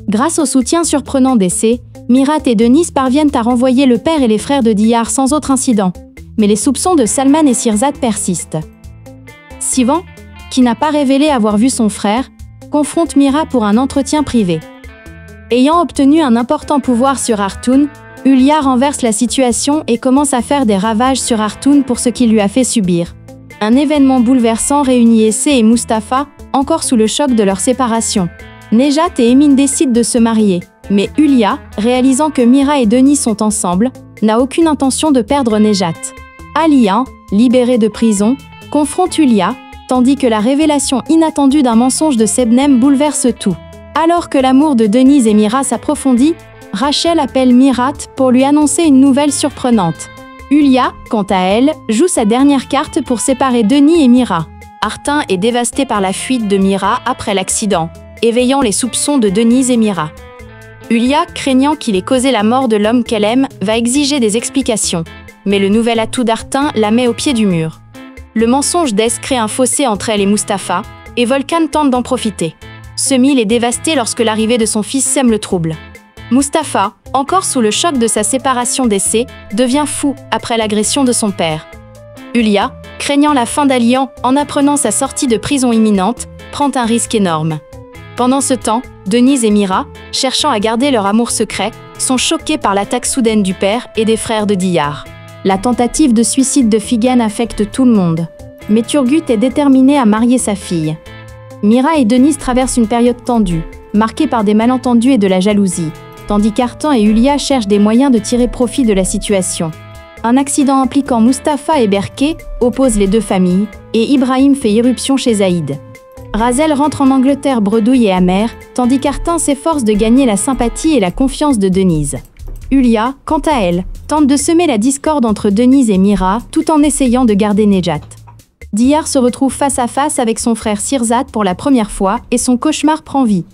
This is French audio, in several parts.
Grâce au soutien surprenant d'Essé, Mirat et Denise parviennent à renvoyer le père et les frères de Diyar sans autre incident. Mais les soupçons de Salman et Sirzad persistent. Sivan, qui n'a pas révélé avoir vu son frère, confronte Mira pour un entretien privé. Ayant obtenu un important pouvoir sur Artoun, Hulya renverse la situation et commence à faire des ravages sur Artoun pour ce qu'il lui a fait subir. Un événement bouleversant réunit Essé et Mustapha, encore sous le choc de leur séparation. Nejat et Emin décident de se marier, mais Hulya, réalisant que Mira et Denis sont ensemble, n'a aucune intention de perdre Nejat. Aliya, libéré de prison, confronte Hulya, tandis que la révélation inattendue d'un mensonge de Sebnem bouleverse tout. Alors que l'amour de Denise et Mira s'approfondit, Rachel appelle Mirat pour lui annoncer une nouvelle surprenante. Hulya, quant à elle, joue sa dernière carte pour séparer Denis et Mira. Artin est dévasté par la fuite de Mira après l'accident, éveillant les soupçons de Denise et Mira. Hulya, craignant qu'il ait causé la mort de l'homme qu'elle aime, va exiger des explications. Mais le nouvel atout d'Artin la met au pied du mur. Le mensonge d'Es crée un fossé entre elle et Mustapha, et Volkan tente d'en profiter. Semil est dévasté lorsque l'arrivée de son fils sème le trouble. Mustapha, encore sous le choc de sa séparation d'Essé, devient fou après l'agression de son père. Hulya, craignant la fin d'Aliyan en apprenant sa sortie de prison imminente, prend un risque énorme. Pendant ce temps, Denise et Mira, cherchant à garder leur amour secret, sont choqués par l'attaque soudaine du père et des frères de Diyar. La tentative de suicide de Figen affecte tout le monde. Mais Turgut est déterminé à marier sa fille. Mira et Denise traversent une période tendue, marquée par des malentendus et de la jalousie, tandis qu'Artan et Hulya cherchent des moyens de tirer profit de la situation. Un accident impliquant Mustapha et Berke oppose les deux familles, et Ibrahim fait irruption chez Zaïd. Razel rentre en Angleterre bredouille et amère, tandis qu'Artin s'efforce de gagner la sympathie et la confiance de Denise. Hulya, quant à elle, tente de semer la discorde entre Denise et Mira, tout en essayant de garder Nejat. Diyar se retrouve face à face avec son frère Sirzad pour la première fois, et son cauchemar prend vie.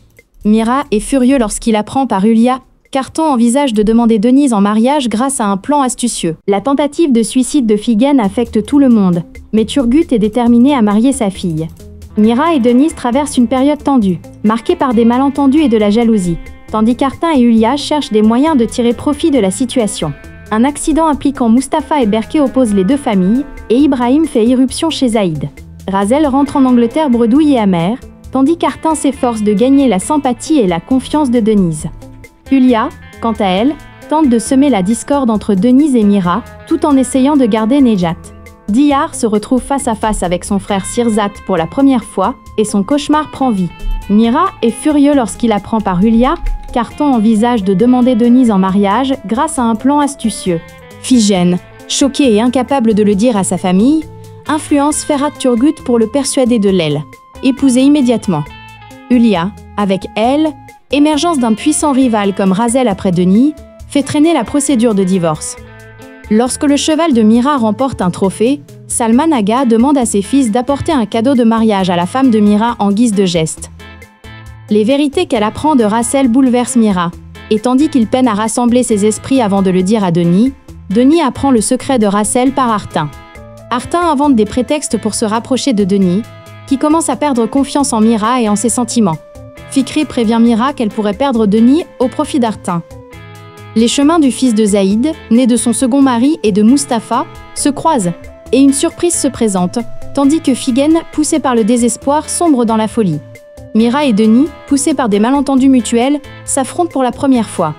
Mira est furieux lorsqu'il apprend par Hulya qu'Artan envisage de demander Denise en mariage grâce à un plan astucieux. La tentative de suicide de Figen affecte tout le monde, mais Turgut est déterminé à marier sa fille. Mira et Denise traversent une période tendue, marquée par des malentendus et de la jalousie, tandis qu'Artin et Hulya cherchent des moyens de tirer profit de la situation. Un accident impliquant Mustapha et Berke oppose les deux familles, et Ibrahim fait irruption chez Zaïd. Razel rentre en Angleterre bredouille et amère, tandis qu'Artin s'efforce de gagner la sympathie et la confiance de Denise. Hulya, quant à elle, tente de semer la discorde entre Denise et Mira, tout en essayant de garder Nejat. Diyar se retrouve face à face avec son frère Sirzad pour la première fois, et son cauchemar prend vie. Mira est furieux lorsqu'il apprend par Hulya qu'Artan envisage de demander Denise en mariage grâce à un plan astucieux. Figen, choqué et incapable de le dire à sa famille, influence Ferhat Turgut pour le persuader de l'aile, épouser immédiatement. Hulya, avec elle, émergence d'un puissant rival comme Razel après Denis, fait traîner la procédure de divorce. Lorsque le cheval de Mira remporte un trophée, Salman Aga demande à ses fils d'apporter un cadeau de mariage à la femme de Mira en guise de geste. Les vérités qu'elle apprend de Razel bouleversent Mira, et tandis qu'il peine à rassembler ses esprits avant de le dire à Denis, Denis apprend le secret de Razel par Artin. Artin invente des prétextes pour se rapprocher de Denis, qui commence à perdre confiance en Mira et en ses sentiments. Fikri prévient Mira qu'elle pourrait perdre Denis au profit d'Artin. Les chemins du fils de Zaïd, né de son second mari et de Mustapha, se croisent, et une surprise se présente, tandis que Figen, poussé par le désespoir, sombre dans la folie. Mira et Denis, poussés par des malentendus mutuels, s'affrontent pour la première fois.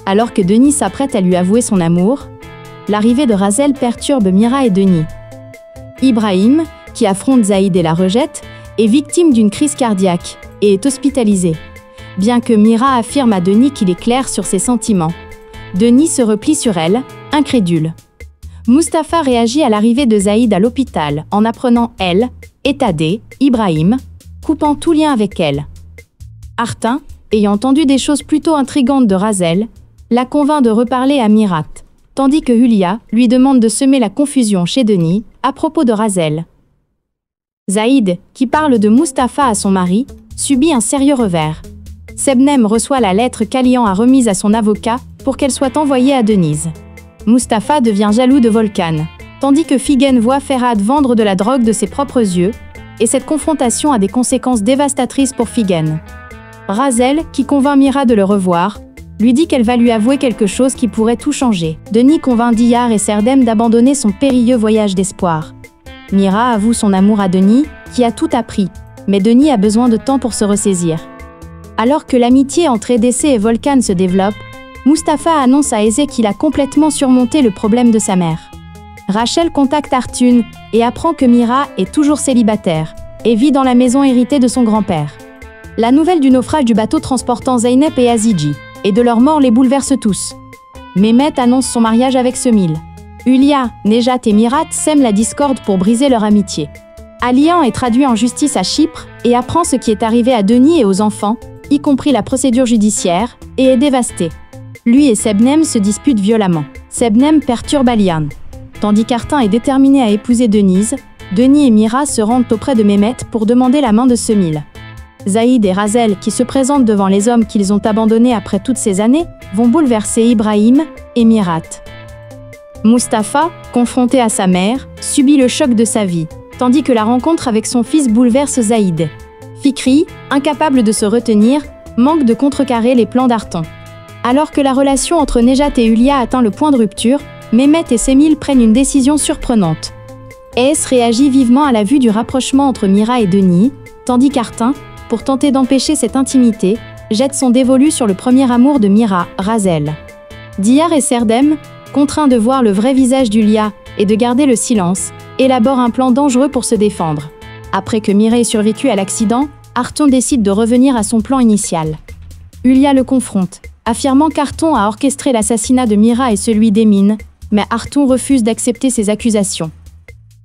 Alors que Denis s'apprête à lui avouer son amour, l'arrivée de Razel perturbe Mira et Denis. Ibrahim, qui affronte Zaïd et la rejette, est victime d'une crise cardiaque et est hospitalisé. Bien que Mira affirme à Denis qu'il est clair sur ses sentiments, Denis se replie sur elle, incrédule. Mustapha réagit à l'arrivée de Zaïd à l'hôpital en apprenant elle, étadé, Ibrahim, coupant tout lien avec elle. Artin, ayant entendu des choses plutôt intrigantes de Razel, la convainc de reparler à Mirat, tandis que Hulya lui demande de semer la confusion chez Denis à propos de Razel. Zaïd, qui parle de Mustapha à son mari, subit un sérieux revers. Sebnem reçoit la lettre qu'Aliyan a remise à son avocat pour qu'elle soit envoyée à Denise. Mustapha devient jaloux de Volkan, tandis que Figen voit Ferhat vendre de la drogue de ses propres yeux, et cette confrontation a des conséquences dévastatrices pour Figen. Razel, qui convainc Mira de le revoir, lui dit qu'elle va lui avouer quelque chose qui pourrait tout changer. Denis convainc Diyar et Serdem d'abandonner son périlleux voyage d'espoir. Mira avoue son amour à Denis, qui a tout appris, mais Denis a besoin de temps pour se ressaisir. Alors que l'amitié entre EDC et Volkan se développe, Mustapha annonce à Eze qu'il a complètement surmonté le problème de sa mère. Rachel contacte Artun et apprend que Mira est toujours célibataire et vit dans la maison héritée de son grand-père. La nouvelle du naufrage du bateau transportant Zeynep et Aziji et de leur mort les bouleverse tous. Mehmet annonce son mariage avec Semil. Hülya, Nejat et Mirat sèment la discorde pour briser leur amitié. Alian est traduit en justice à Chypre et apprend ce qui est arrivé à Denis et aux enfants, y compris la procédure judiciaire, et est dévasté. Lui et Sebnem se disputent violemment. Sebnem perturbe Alian. Tandis qu'Artin est déterminé à épouser Denise, Denis et Mira se rendent auprès de Mehmet pour demander la main de Semil. Zaïd et Razel, qui se présentent devant les hommes qu'ils ont abandonnés après toutes ces années, vont bouleverser Ibrahim et Mirat. Mustapha, confronté à sa mère, subit le choc de sa vie, tandis que la rencontre avec son fils bouleverse Zaïd. Fikri, incapable de se retenir, manque de contrecarrer les plans d'Artan. Alors que la relation entre Nejat et Hülya atteint le point de rupture, Mehmet et Semil prennent une décision surprenante. Es réagit vivement à la vue du rapprochement entre Mira et Denis, tandis qu'Artin, pour tenter d'empêcher cette intimité, jette son dévolu sur le premier amour de Mira, Razel. Diyar et Serdem, contraints de voir le vrai visage d'Hülya et de garder le silence, élaborent un plan dangereux pour se défendre. Après que Mira ait survécu à l'accident, Arton décide de revenir à son plan initial. Hülya le confronte, affirmant qu'Arton a orchestré l'assassinat de Mira et celui d'Emin, mais Arton refuse d'accepter ces accusations.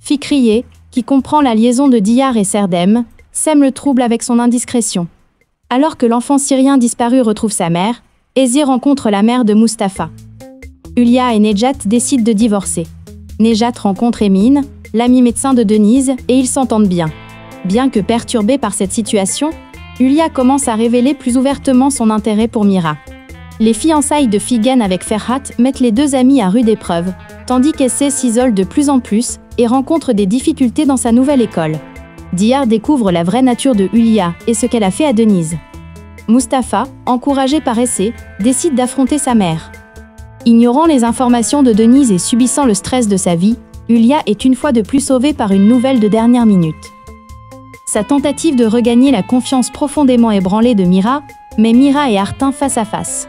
Fikriye, qui comprend la liaison de Diyar et Serdem, sème le trouble avec son indiscrétion. Alors que l'enfant syrien disparu retrouve sa mère, Ezi rencontre la mère de Mustapha. Hülya et Nejat décident de divorcer. Nejat rencontre Emin, l'ami médecin de Denise, et ils s'entendent bien. Bien que perturbée par cette situation, Hülya commence à révéler plus ouvertement son intérêt pour Mira. Les fiançailles de Figen avec Ferhat mettent les deux amis à rude épreuve, tandis qu'Essé s'isole de plus en plus et rencontre des difficultés dans sa nouvelle école. Diyar découvre la vraie nature de Hülya et ce qu'elle a fait à Denise. Mustapha, encouragé par Essé, décide d'affronter sa mère. Ignorant les informations de Denise et subissant le stress de sa vie, Hülya est une fois de plus sauvée par une nouvelle de dernière minute. Sa tentative de regagner la confiance profondément ébranlée de Mira met Mira et Artin face à face.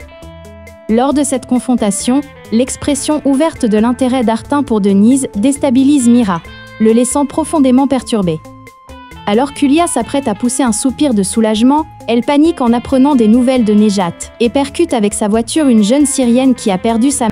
Lors de cette confrontation, l'expression ouverte de l'intérêt d'Artin pour Denise déstabilise Mira, le laissant profondément perturbé. Alors qu'Hülya s'apprête à pousser un soupir de soulagement, elle panique en apprenant des nouvelles de Nejat et percute avec sa voiture une jeune Syrienne qui a perdu sa